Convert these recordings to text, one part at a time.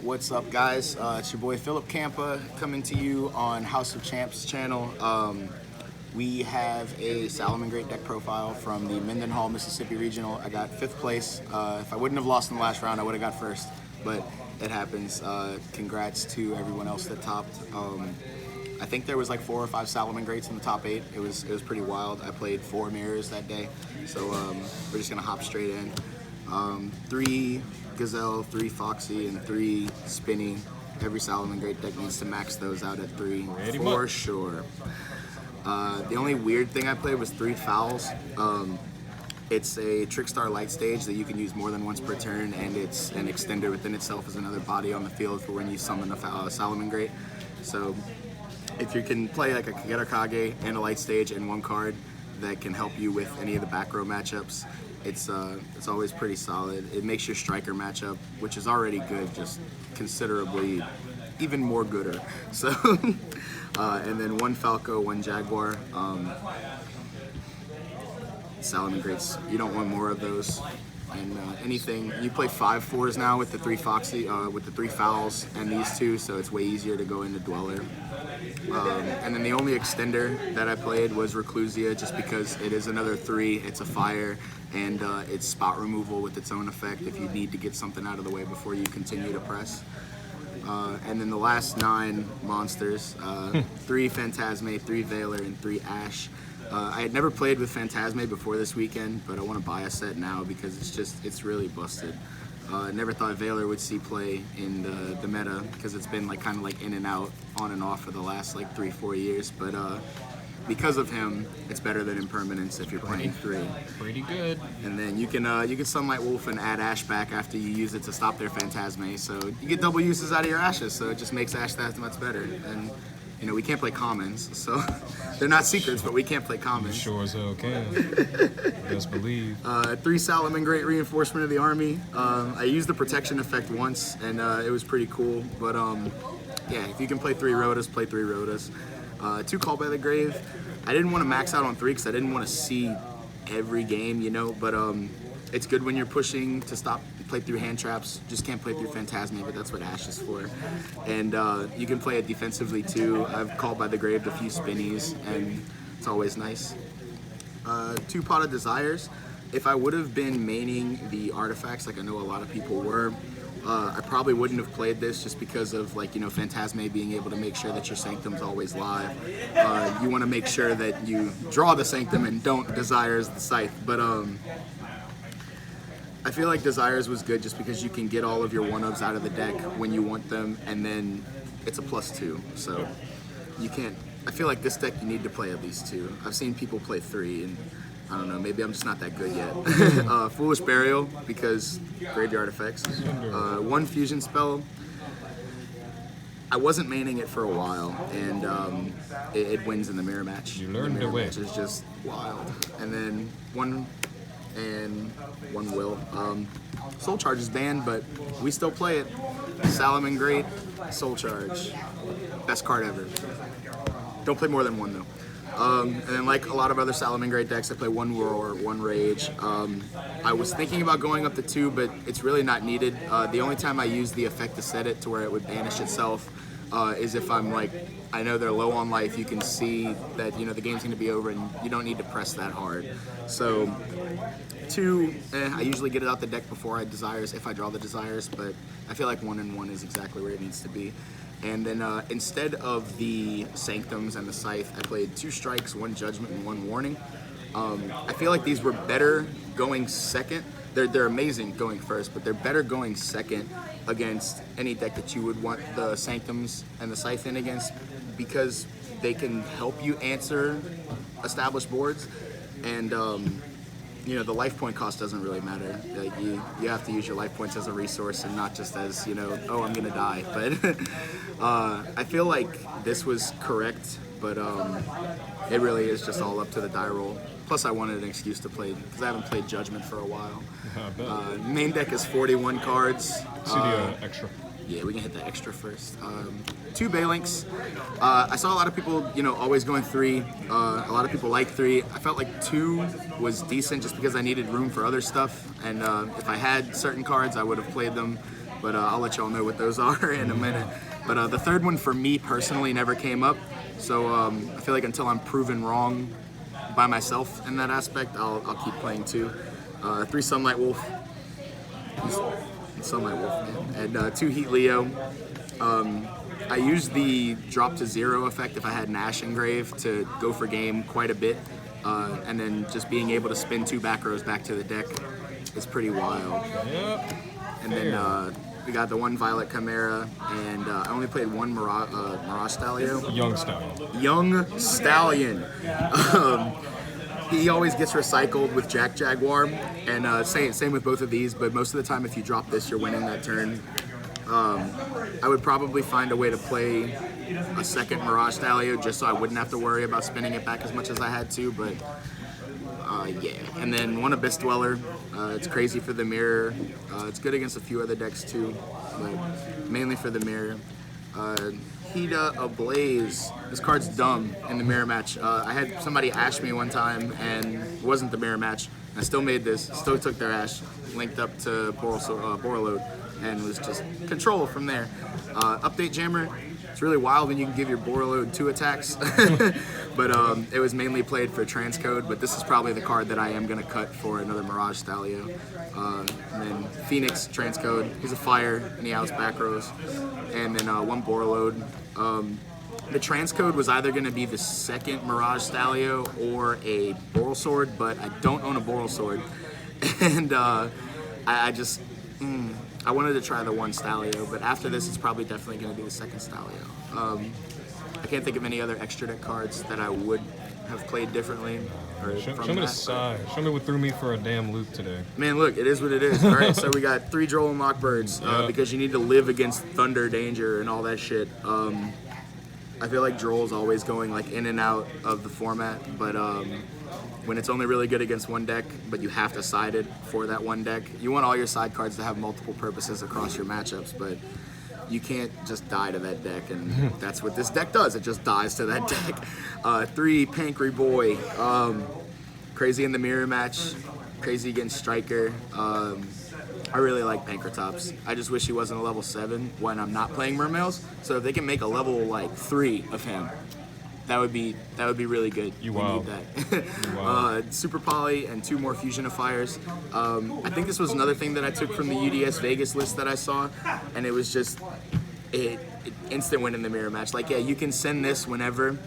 What's up, guys? It's your boy Philip Kampa coming to you on House of Champs channel. We have a Salamangreat deck profile from the Mendenhall, Mississippi regional. I got 5th place. If I wouldn't have lost in the last round, I would have got 1st, but it happens. Congrats to everyone else that topped. I think there was like 4 or 5 Salamangreats in the top 8. It was pretty wild. I played 4 mirrors that day, so we're just gonna hop straight in. 3 Gazelle, 3 Foxy, and 3 Spinny. Every Salamangreat deck needs to max those out at 3 for sure. The only weird thing I played was 3 Fowls. It's a Trickstar light stage that you can use more than once per turn, and it's an extender within itself as another body on the field for when you summon a Salamangreat. So if you can play like a Kagerakage and a light stage and 1 card that can help you with any of the back row matchups, it's always pretty solid. It makes your striker matchup, which is already good, just considerably even more gooder. So, and then 1 Falco, 1 Jaguar. Salamangreats, you don't want more of those. And anything, you play 5 4s now with the 3 Foxy, with the 3 Fowls and these 2, so it's way easier to go into Dweller. And then the only extender that I played was Reclusia, just because it is another 3, it's a fire, and it's spot removal with its own effect if you need to get something out of the way before you continue to press. And then the last 9 monsters, 3 Phantasme, 3 Veiler, and 3 Ash. I had never played with Phantasme before this weekend, but I want to buy a set now because it's really busted. I never thought Veiler would see play in the meta because it's been like kind of like in and out, on and off for the last like 3-4 years. But because of him, it's better than Impermanence if you're playing 3. Pretty good. And then you can Sunlight Wolf and add Ash back after you use it to stop their Phantasme. So you get double uses out of your Ashes, so it just makes Ash that much better. And you know, we can't play commons, so they're not secrets, but we can't play commons. Sure as hell can. Best believe. 3 Salamangreat Reinforcement of the Army. I used the protection effect once, and it was pretty cool. But yeah, if you can play 3 Rotas, play 3 Rotas. 2 Call by the Grave. I didn't want to max out on 3 because I didn't want to see every game, you know. But it's good when you're pushing to play through hand traps. Just can't play through Phantasme, but that's what Ash is for. And you can play it defensively too. I've called by the grave a few spinnies, and it's always nice. 2 Pot of Desires. If I would have been maining the artifacts like I know a lot of people were, I probably wouldn't have played this just because of, like, you know, Phantasme being able to make sure that your Sanctum's always live. You want to make sure that you draw the Sanctum and don't Desires the Scythe. But I feel like Desires was good just because you can get all of your 1-ofs out of the deck when you want them, and then it's a +2. So you can't. I feel like this deck you need to play at least 2. I've seen people play 3, and I don't know, maybe I'm just not that good yet. Foolish Burial, because graveyard effects. 1 Fusion Spell. I wasn't maining it for a while, and it wins in the mirror match. You learned the way. Which is just wild. And then 1 Will. Soul Charge is banned, but we still play it. Salamangreat, Soul Charge. Best card ever. Don't play more than 1 though. And then, like a lot of other Salamangreat decks, I play 1 Roar, 1 Rage. I was thinking about going up to 2, but it's really not needed. The only time I use the effect to set it to where it would banish itself is if I'm like, I know they're low on life, you can see that, you know, the game's going to be over and you don't need to press that hard. So 2, I usually get it out the deck before I Desires, if I draw the Desires, but I feel like 1 and 1 is exactly where it needs to be. And then instead of the Sanctums and the Scythe, I played 2 Strikes, 1 Judgment, and 1 Warning. I feel like these were better going second. They're amazing going first, but they're better going second against any deck that you would want the Sanctums and the Scythe in against, because they can help you answer established boards, and you know, the life point cost doesn't really matter. Like you have to use your life points as a resource and not just as, you know, oh, I'm gonna die. But I feel like this was correct, but it really is just all up to the die roll. Plus, I wanted an excuse to play because I haven't played Judgment for a while. Main deck is 41 cards. See the extra. Yeah, we can hit the extra first. 2 Balinks. I saw a lot of people, you know, always going 3. A lot of people like 3. I felt like 2 was decent just because I needed room for other stuff. And if I had certain cards, I would have played them. but I'll let y'all know what those are in a minute. But the third one for me personally never came up, so I feel like until I'm proven wrong by myself in that aspect, I'll keep playing 2. 3 Sunlight Wolf, Sunlight Wolf, man. And 2 Heat Leo. I used the drop to 0 effect if I had an Ash Engrave to go for game quite a bit, and then just being able to spin 2 back rows back to the deck is pretty wild. Yep. And then we got the 1 Violet Chimera, and I only played 1 Mirage Stallion. Young style. Young Stallion. He always gets recycled with Jack Jaguar, and same with both of these, but most of the time if you drop this, you're winning that turn. I would probably find a way to play a second Mirage Stallion just so I wouldn't have to worry about spinning it back as much as I had to, but yeah. And then 1 Abyss Dweller. It's crazy for the mirror. It's good against a few other decks too, but mainly for the mirror. Hida Ablaze. This card's dumb in the mirror match. I had somebody ash me one time and it wasn't the mirror match. I still made this, still took their ash, linked up to Bufferlo, and was just control from there. Update Jammer. It's really wild when you can give your Bufferlo 2 attacks, but it was mainly played for transcode, but this is probably the card that I am going to cut for another Mirage Stallion. And then Phoenix transcode. He's a fire and he outs back rows. And then 1 Bufferlo. The transcode was either going to be the second Mirage Stallion or a Boral Sword, but I don't own a Boral Sword. And I just, I wanted to try the 1 Stallion, but after this it's probably definitely going to be the second Stallion. I can't think of any other extra deck cards that I would have played differently. Show me the side. Show me what threw me for a damn loop today. Man, look, it is what it is. All right, so we got 3 Droll and Mockbirds because you need to live against Thunder Danger and all that shit. I feel like Droll's always going like in and out of the format, but when it's only really good against one deck, but you have to side it for that one deck, you want all your side cards to have multiple purposes across your matchups, but you can't just die to that deck, and that's what this deck does. It just dies to that deck. 3 Pankry Boy. Crazy in the mirror match, crazy against Striker. I really like Pankratops. I just wish he wasn't a level 7 when I'm not playing Mermails. So if they can make a level like 3 of him, that would be really good. We need that. Super Poly and 2 more Fusionifiers. I think this was another thing that I took from the UDS Vegas list that I saw, and it was just it instant win in the mirror match. Like, yeah, you can send this whenever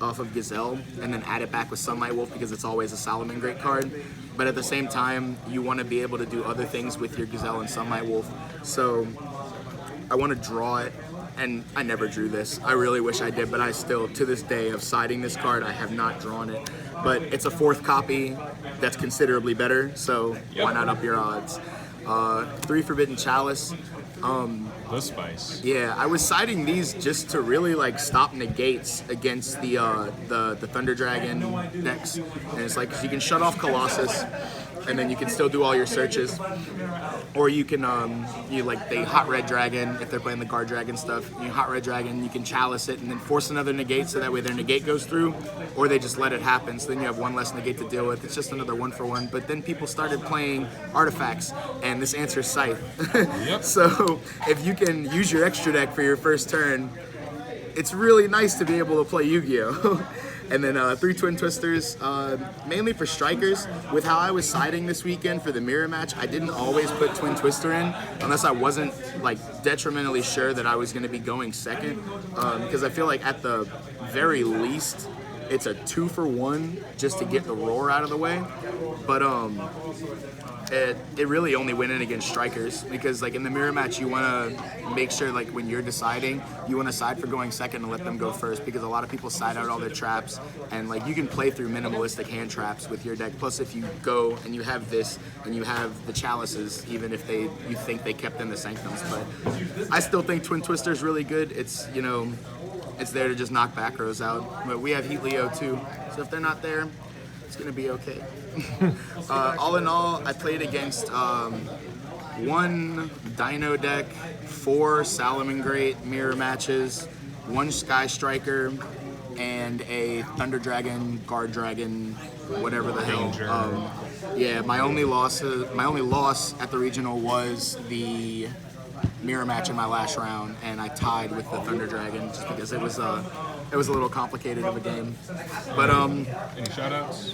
off of Gazelle and then add it back with Sunlight Wolf because it's always a Salamangreat card. But at the same time, you want to be able to do other things with your Gazelle and Sunlight Wolf. So I want to draw it, and I never drew this. I really wish I did, but I still, to this day of siding this card, I have not drawn it. But it's a 4th copy that's considerably better, so why not up your odds? 3 Forbidden Chalice. The spice. Yeah, I was siding these just to really like stop negates against the Thunder Dragon decks, and it's like you can shut off Colossus, and then you can still do all your searches, or you can they hot red dragon if they're playing the guard dragon stuff. You hot red dragon, you can chalice it and then force another negate so that way their negate goes through, or they just let it happen. So then you have 1 less negate to deal with. It's just another 1-for-1. But then people started playing artifacts, and this answers Scythe. Yep. So if you can use your extra deck for your first turn, it's really nice to be able to play Yu-Gi-Oh! And then 3 Twin Twisters, mainly for strikers. With how I was siding this weekend for the mirror match, I didn't always put Twin Twister in unless I wasn't like detrimentally sure that I was going to be going second, because I feel like at the very least it's a 2-for-1 just to get the roar out of the way. But it really only went in against strikers, because like in the mirror match you want to make sure like when you're deciding, you want to side for going second and let them go first, because a lot of people side out all their traps, and like you can play through minimalistic hand traps with your deck. Plus if you go and you have this and you have the chalices, even if you think they kept in the sanctums, but I still think Twin Twister is really good. It's, you know, it's there to just knock back rows out, but we have Heat Leo too, so if they're not there, it's gonna be okay. All in all, I played against 1 Dino deck, 4 Salamangreat mirror matches, 1 Sky Striker, and a Thunder Dragon, Guard Dragon, whatever the hell. Yeah, my only loss at the regional was the mirror match in my last round, and I tied with the Thunder Dragon just because it was a little complicated of a game. But Any shoutouts?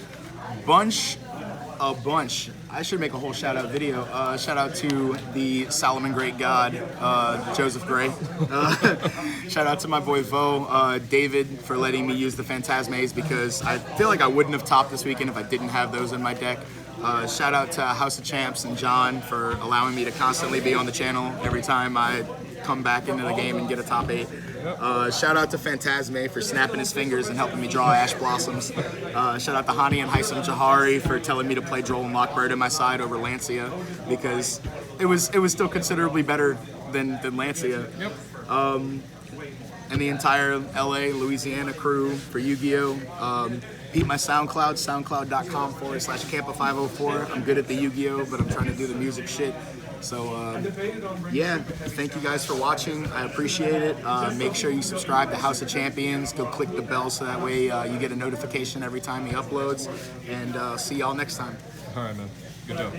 a bunch. I should make a whole shout out video. Shout out to the Salamangreat god, Joseph Gray. Shout out to my boy Vo, David, for letting me use the Phantasmaze because I feel like I wouldn't have topped this weekend if I didn't have those in my deck. Shout out to House of Champs and John for allowing me to constantly be on the channel every time I come back into the game and get a top 8. Shout out to Phantasme for snapping his fingers and helping me draw Ash Blossoms. Shout out to Hani and Haisam Jahari for telling me to play Droll and Lockbird in my side over Lancia because it was still considerably better than Lancia. Yep. And the entire LA, Louisiana crew for Yu-Gi-Oh! Beat my SoundCloud, soundcloud.com/Kampa504. I'm good at the Yu-Gi-Oh!, but I'm trying to do the music shit. So, yeah, thank you guys for watching. I appreciate it. Make sure you subscribe to House of Champions. Go click the bell so that way you get a notification every time he uploads. And see y'all next time. All right, man. Good job.